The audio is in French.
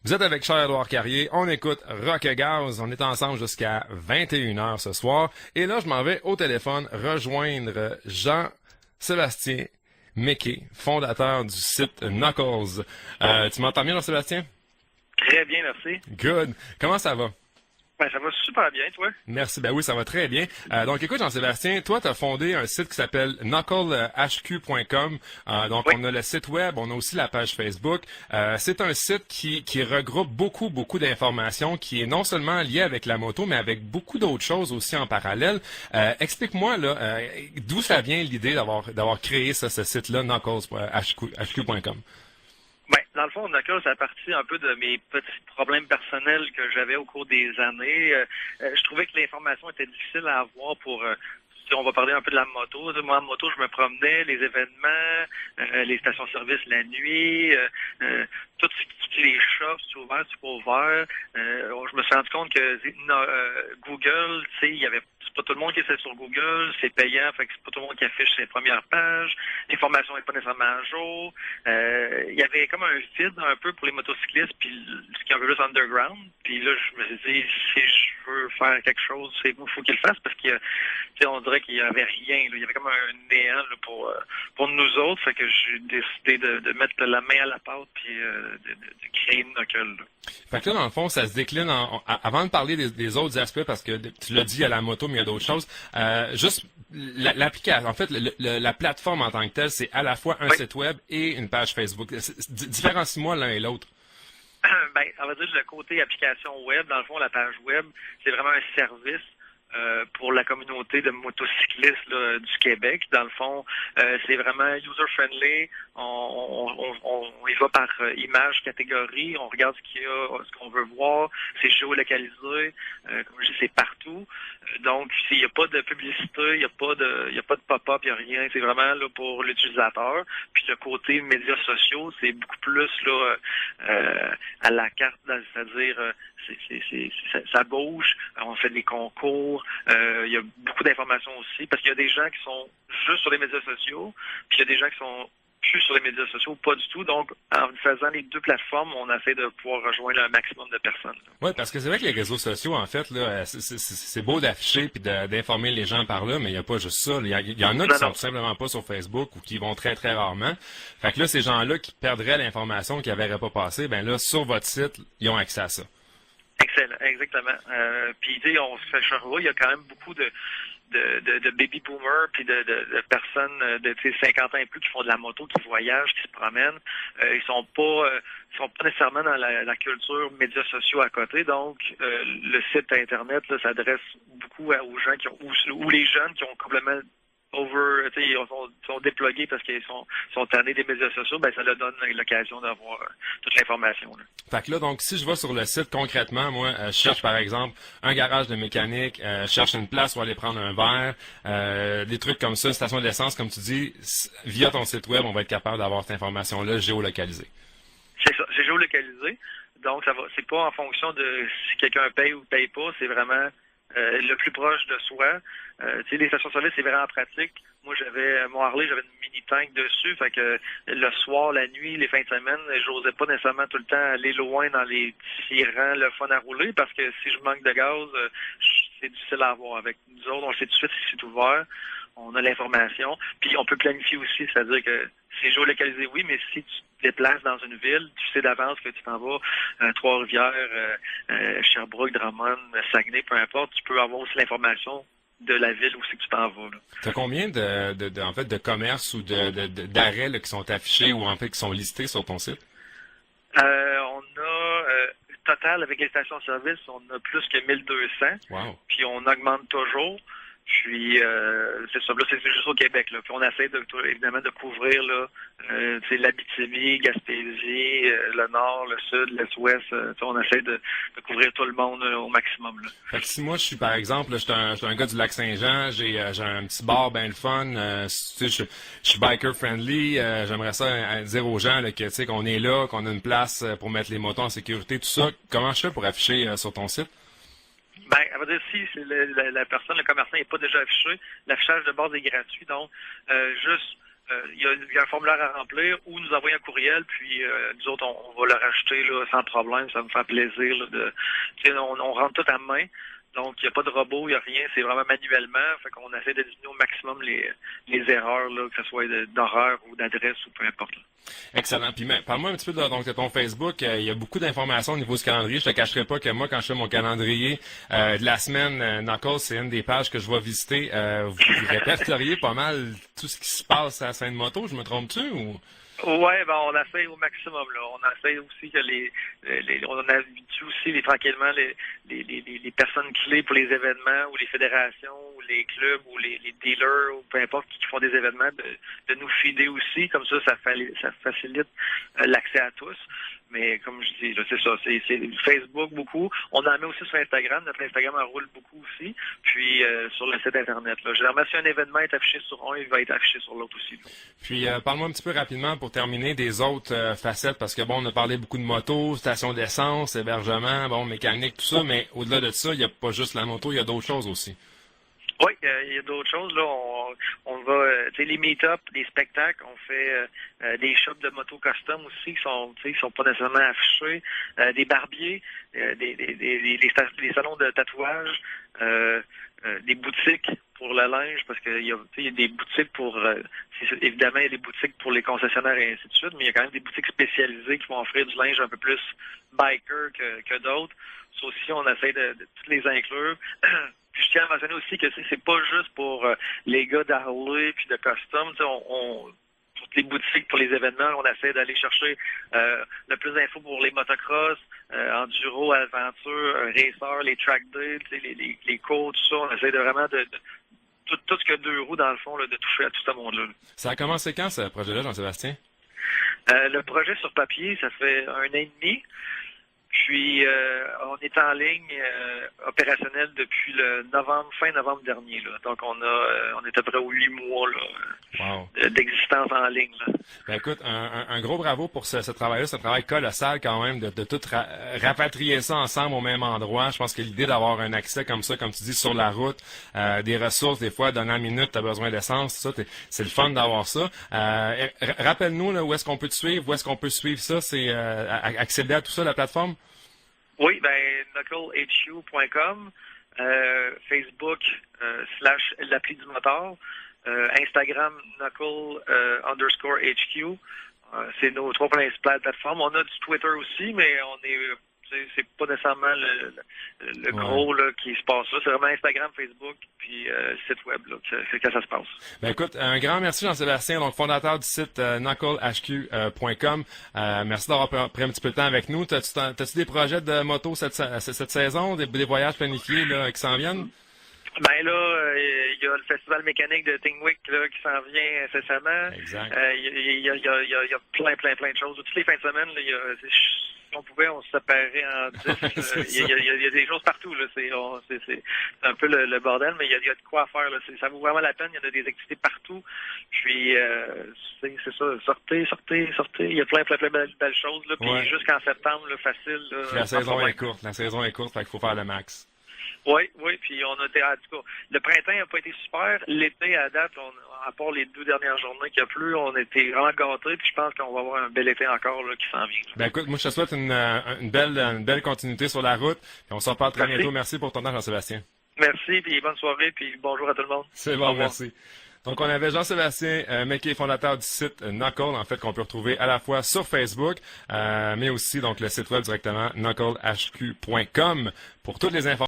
Vous êtes avec Charles-Édouard Carrier, on écoute Rock et Gaz, on est ensemble jusqu'à 21h ce soir. Et là, je m'en vais au téléphone rejoindre Jean-Sébastien Méquet, fondateur du site Knuckles. Tu m'entends bien, Jean-Sébastien? Très bien, merci. Good. Comment ça va? Ben, ça va super bien, toi? Merci. Ben oui, ça va très bien. Donc, écoute, Jean-Sébastien, toi, tu as fondé un site qui s'appelle knucklehq.com. Donc, oui. On a le site web, on a aussi la page Facebook. C'est un site qui regroupe beaucoup d'informations, qui est non seulement lié avec la moto, mais avec beaucoup d'autres choses aussi en parallèle. Explique-moi, là, d'où ça vient l'idée d'avoir créé ce site-là, knucklehq.com. Ben, dans le fond, Knuckles, ça a parti un peu de mes petits problèmes personnels que j'avais au cours des années. Je trouvais que l'information était difficile à avoir pour... on va parler un peu de la moto. Moi, en moto, je me promenais, les événements, les stations-service la nuit, tous les shops, c'est ouvert, c'est pas ouvert. Je me suis rendu compte que Google, tu sais, il y avait c'est pas tout le monde qui essaie sur Google, c'est payant, fait que c'est pas tout le monde qui affiche ses premières pages, l'information n'est pas nécessairement à jour. Il y avait comme un vide un peu pour les motocyclistes, puis ce qui est un peu plus underground. Puis là, je me suis dit, si je veux faire quelque chose, c'est il faut qu'il le fasse, parce qu'on dirait qu'il y avait rien. Là. Il y avait comme un néant là, pour nous autres, fait que j'ai décidé de mettre la main à la pâte puis de créer une Knuckles. Fait que là, dans le fond, ça se décline avant de parler des autres aspects, parce que tu l'as dit, il y a la moto, mais il y a d'autres choses. Juste l'application, en fait, la plateforme en tant que telle, c'est à la fois un site web et une page Facebook. Différencie-moi l'un et l'autre. Ben, on va dire le côté application web, dans le fond, la page web, c'est vraiment un service pour la communauté de motocyclistes là, du Québec. Dans le fond, c'est vraiment user-friendly. On y va par image, catégorie. On regarde ce qu'il y a, ce qu'on veut voir. C'est géolocalisé. Comme je dis, c'est partout. Donc, il n'y a pas de publicité, il n'y a pas de pop-up, il n'y a rien. C'est vraiment là pour l'utilisateur. Puis le côté médias sociaux, c'est beaucoup plus là à la carte, c'est-à-dire ça bouge. On fait des concours. Il y a beaucoup d'informations aussi, parce qu'il y a des gens qui sont juste sur les médias sociaux, puis il y a des gens qui sont plus sur les médias sociaux, pas du tout. Donc, en faisant les deux plateformes, on essaie de pouvoir rejoindre un maximum de personnes. Oui, parce que c'est vrai que les réseaux sociaux, en fait, là, c'est beau d'afficher puis d'informer les gens par là, mais il n'y a pas juste ça. Il y en a qui sont tout simplement pas sur Facebook ou qui vont très, très rarement. Fait que là, ces gens-là qui perdraient l'information, qui ne verraient pas passer, ben là, sur votre site, ils ont accès à ça. Excellent, exactement. Puis, tu sais, on se fait Sherbrooke, il y a quand même beaucoup de baby boomers puis de personnes de 50 ans et plus qui font de la moto, qui voyagent, qui se promènent. Ils sont pas nécessairement dans la culture médias sociaux à côté. Donc le site internet là, s'adresse beaucoup aux gens qui ont ou les jeunes qui ont complètement ils sont déplogués parce qu'ils sont tannés des médias sociaux, ben ça leur donne l'occasion d'avoir toute l'information. Là. Fait que là, donc, si je vais sur le site concrètement, moi, je cherche par exemple un garage de mécanique, je cherche une place où aller prendre un verre, des trucs comme ça, une station d'essence, comme tu dis, via ton site web, on va être capable d'avoir cette information-là géolocalisée. C'est ça, c'est géolocalisé. Donc, c'est pas en fonction de si quelqu'un paye ou paye pas, c'est vraiment le plus proche de soi. Tu sais, les stations-service, c'est vraiment pratique. Moi, mon Harley, j'avais une mini-tank dessus, fait que le soir, la nuit, les fins de semaine, j'osais pas nécessairement tout le temps aller loin dans les petits rangs, le fun à rouler, parce que si je manque de gaz, c'est difficile à avoir. Avec nous autres, on le sait tout de suite si c'est ouvert, on a l'information, puis on peut planifier aussi, c'est-à-dire que c'est géolocalisé, oui, mais si tu te déplaces dans une ville, tu sais d'avance que tu t'en vas Trois-Rivières, Sherbrooke, Drummond, Saguenay, peu importe, tu peux avoir aussi l'information de la ville où c'est que tu t'en vas. Tu as combien en fait, de commerces ou d'arrêts là, qui sont affichés ou en fait qui sont listés sur ton site? On a total avec les stations-service, on a plus que 1200. Wow. Puis on augmente toujours. Puis c'est ça, là, c'est juste au Québec. Là. Puis on essaie évidemment de couvrir là, l'Abitibi, Gaspésie, le Nord, le Sud, l'Est-Ouest. On essaie de couvrir tout le monde au maximum. Là. Fait que si moi je suis par exemple, je suis un gars du Lac-Saint-Jean, j'ai un petit bar bien le fun, je suis biker friendly, j'aimerais ça dire aux gens là, que qu'on est là, qu'on a une place pour mettre les motos en sécurité, tout ça. Comment je fais pour afficher sur ton site? Ben, elle va dire si la personne, le commerçant n'est pas déjà affiché, l'affichage de base est gratuit, donc juste il y a un formulaire à remplir ou nous envoyer un courriel, puis nous autres, on va le racheter là, sans problème. Ça me fait plaisir. Là, on rentre tout à main. Donc, il n'y a pas de robot, il n'y a rien. C'est vraiment manuellement. Fait qu'on essaie de diminuer au maximum les erreurs, là, que ce soit d'horaire ou d'adresse ou peu importe. Là. Excellent. Puis, parle-moi un petit peu de ton Facebook. Il y a beaucoup d'informations au niveau du calendrier. Je te cacherai pas que moi, quand je fais mon calendrier de la semaine, Knuckles, c'est une des pages que je vais visiter. Vous répertoriez pas mal tout ce qui se passe à Sainte-Moto. Je me trompe-tu ou... Ouais, ben on essaie au maximum là. On essaie aussi que on habitue aussi tranquillement les personnes clés pour les événements ou les fédérations ou les clubs ou les dealers ou peu importe qui font des événements de nous fider aussi. Comme ça facilite l'accès à tous. Mais comme je dis, là, c'est ça, c'est Facebook beaucoup. On en met aussi sur Instagram. Notre Instagram en roule beaucoup aussi. Puis sur le site Internet. Là. Généralement, si un événement est affiché sur un, il va être affiché sur l'autre aussi. Là. Puis parle-moi un petit peu rapidement pour terminer des autres facettes, parce que bon, on a parlé beaucoup de motos, stations d'essence, hébergement, bon, mécanique, tout ça, mais au-delà de ça, il n'y a pas juste la moto, il y a d'autres choses aussi. Oui, il y a d'autres choses. Là, on va, tu sais, les meet-up, des spectacles, on fait des shops de moto custom aussi qui sont pas nécessairement affichés, des barbiers, des salons de tatouage, des boutiques pour le linge, parce qu'il y a des boutiques pour, évidemment, il y a des boutiques pour les concessionnaires et ainsi de suite, mais il y a quand même des boutiques spécialisées qui vont offrir du linge un peu plus biker que d'autres. Ça aussi, on essaie de toutes les inclure. Puis je tiens à mentionner aussi que c'est pas juste pour les gars d'Harley puis de custom. Toutes les boutiques pour les événements, on essaie d'aller chercher le plus d'infos pour les motocross, enduro, aventure, racer, les track days, les cours, tout ça. On essaie de vraiment tout ce que deux roues, dans le fond, là, de toucher à tout ce monde-là. Ça a commencé quand, ce projet-là, Jean-Sébastien? Le projet sur papier, ça fait 1 an et demi. Puis, on est en ligne opérationnel depuis fin novembre dernier. Là. Donc, on est à peu près aux 8 mois là, d'existence en ligne. Là. Ben écoute, un gros bravo pour ce travail-là. C'est un travail colossal quand même de tout rapatrier ça ensemble au même endroit. Je pense que l'idée d'avoir un accès comme ça, comme tu dis, sur la route, des ressources, des fois, dernière minute, tu as besoin d'essence, ça, c'est le fun d'avoir ça. Rappelle-nous là, où est-ce qu'on peut te suivre, où est-ce qu'on peut suivre ça, c'est accéder à tout ça, la plateforme? Oui, ben knucklehq.com, Facebook / l'appli du moteur, Instagram knuckle_HQ. C'est nos 3 principales plateformes. On a du Twitter aussi, mais c'est pas nécessairement le gros là, qui se passe là. C'est vraiment Instagram, Facebook, puis site web là, que ça se passe. Ben écoute, un grand merci Jean-Sébastien, donc fondateur du site knucklehq.com. Merci d'avoir pris un petit peu de temps avec nous. T'as-tu des projets de moto cette saison, des voyages planifiés là, qui s'en viennent? Ben là, il y a le festival mécanique de Tingwick là, qui s'en vient incessamment. Exact. Il y a plein de choses. Toutes les fins de semaine, là, si on pouvait, on se séparait en 10. Il y a des choses partout. Là. C'est un peu le bordel, mais il y a de quoi faire. Là. Ça vaut vraiment la peine. Il y en a des activités partout. Puis, c'est ça. Sortez. Il y a plein de belles choses. Là. Puis jusqu'en septembre, là, facile. Là, la saison est courte. La saison est courte, fait qu'il faut faire le max. Oui, puis on a été, en tout cas, le printemps n'a pas été super. L'été, à date, à part les 2 dernières journées qu'il y a plu, on était vraiment gâtés, puis je pense qu'on va avoir un bel été encore là, qui s'en vient. Ben écoute, moi je te souhaite une belle continuité sur la route, puis on se reparle très bientôt. Merci pour ton temps, Jean-Sébastien. Merci, puis bonne soirée, puis bonjour à tout le monde. C'est bon, merci. Donc, on avait Jean-Sébastien Mekié, fondateur du site Knuckle, en fait, qu'on peut retrouver à la fois sur Facebook, mais aussi donc le site web directement knucklehq.com pour toutes les informations.